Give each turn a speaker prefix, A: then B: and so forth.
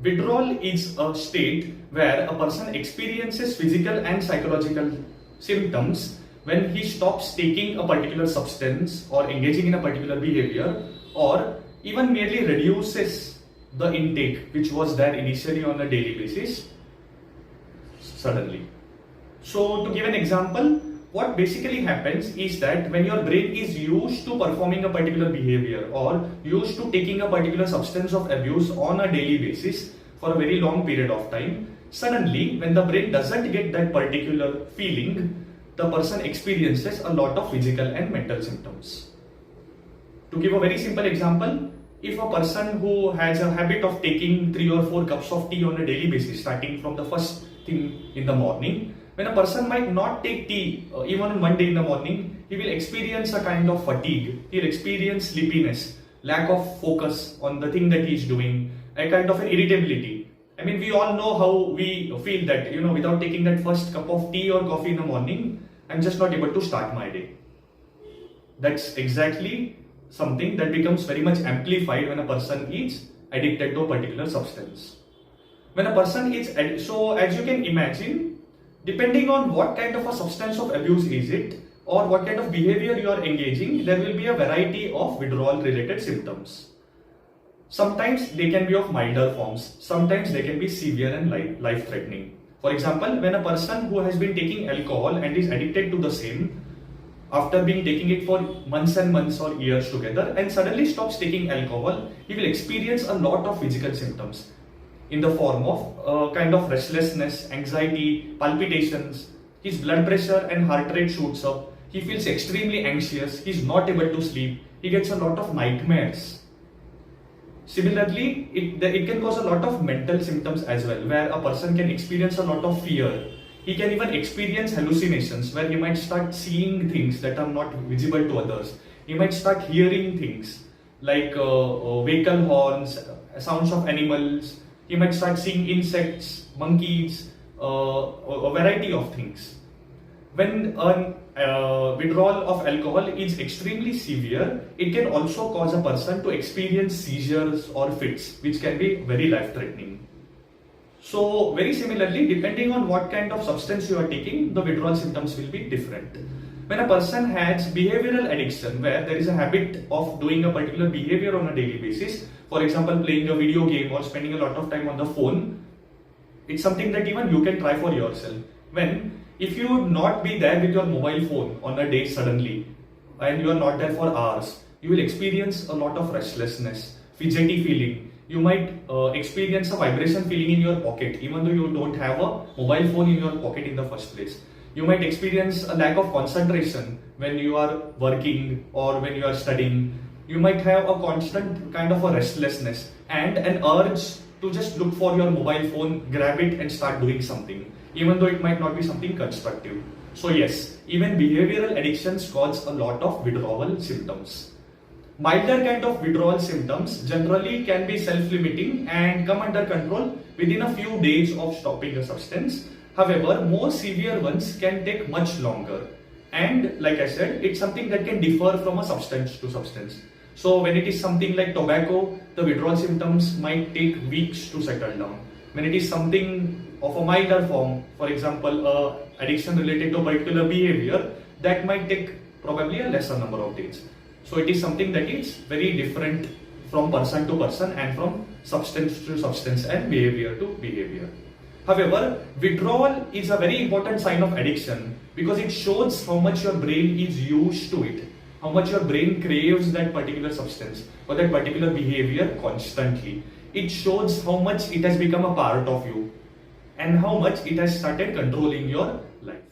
A: Withdrawal is a state where a person experiences physical and psychological symptoms when he stops taking a particular substance or engaging in a particular behavior, or even merely reduces the intake which was there initially on a daily basis suddenly. So to give an example, what basically happens is that when your brain is used to performing a particular behavior or used to taking a particular substance of abuse on a daily basis for a very long period of time, suddenly when the brain doesn't get that particular feeling, the person experiences a lot of physical and mental symptoms. To give a very simple example, if a person who has a habit of taking 3 or 4 cups of tea on a daily basis, starting from the first thing in the morning, when a person might not take tea even on one day in the morning, he will experience a kind of fatigue, he'll experience sleepiness, lack of focus on the thing that he's doing, a kind of an irritability. I mean, we all know how we feel that, without taking that first cup of tea or coffee in the morning, I'm just not able to start my day. That's exactly something that becomes very much amplified when a person is addicted to a particular substance. When a person is, so as you can imagine, depending on what kind of a substance of abuse is it, or what kind of behavior you are engaging, there will be a variety of withdrawal related symptoms. Sometimes they can be of milder forms, sometimes they can be severe and life threatening. For example, when a person who has been taking alcohol and is addicted to the same, after being taking it for months and months or years together and suddenly stops taking alcohol, he will experience a lot of physical symptoms in the form of kind of restlessness, anxiety, palpitations. His blood pressure and heart rate shoots up. He feels extremely anxious. He's not able to sleep. He gets a lot of nightmares. Similarly, it can cause a lot of mental symptoms as well, where a person can experience a lot of fear. He can even experience hallucinations, where he might start seeing things that are not visible to others. He might start hearing things like vehicle horns, sounds of animals. He might start seeing insects, monkeys, a variety of things. When withdrawal of alcohol is extremely severe, it can also cause a person to experience seizures or fits, which can be very life-threatening. So very similarly, depending on what kind of substance you are taking, the withdrawal symptoms will be different. When a person has behavioral addiction, where there is a habit of doing a particular behavior on a daily basis, for example, playing a video game or spending a lot of time on the phone, it's something that even you can try for yourself. If you would not be there with your mobile phone on a day suddenly, and you are not there for hours, you will experience a lot of restlessness, fidgety feeling. You might experience a vibration feeling in your pocket, even though you don't have a mobile phone in your pocket in the first place. You might experience a lack of concentration when you are working or when you are studying. You might have a constant kind of a restlessness and an urge to just look for your mobile phone, grab it and start doing something, even though it might not be something constructive. So yes, even behavioral addictions cause a lot of withdrawal symptoms. Milder kind of withdrawal symptoms generally can be self-limiting and come under control within a few days of stopping a substance. However, more severe ones can take much longer. And like I said, it's something that can differ from a substance to substance. So when it is something like tobacco, the withdrawal symptoms might take weeks to settle down. When it is something of a milder form, for example, addiction related to a particular behavior, that might take probably a lesser number of days. So it is something that is very different from person to person and from substance to substance and behavior to behavior. However, withdrawal is a very important sign of addiction because it shows how much your brain is used to it, how much your brain craves that particular substance or that particular behavior constantly. It shows how much it has become a part of you and how much it has started controlling your life.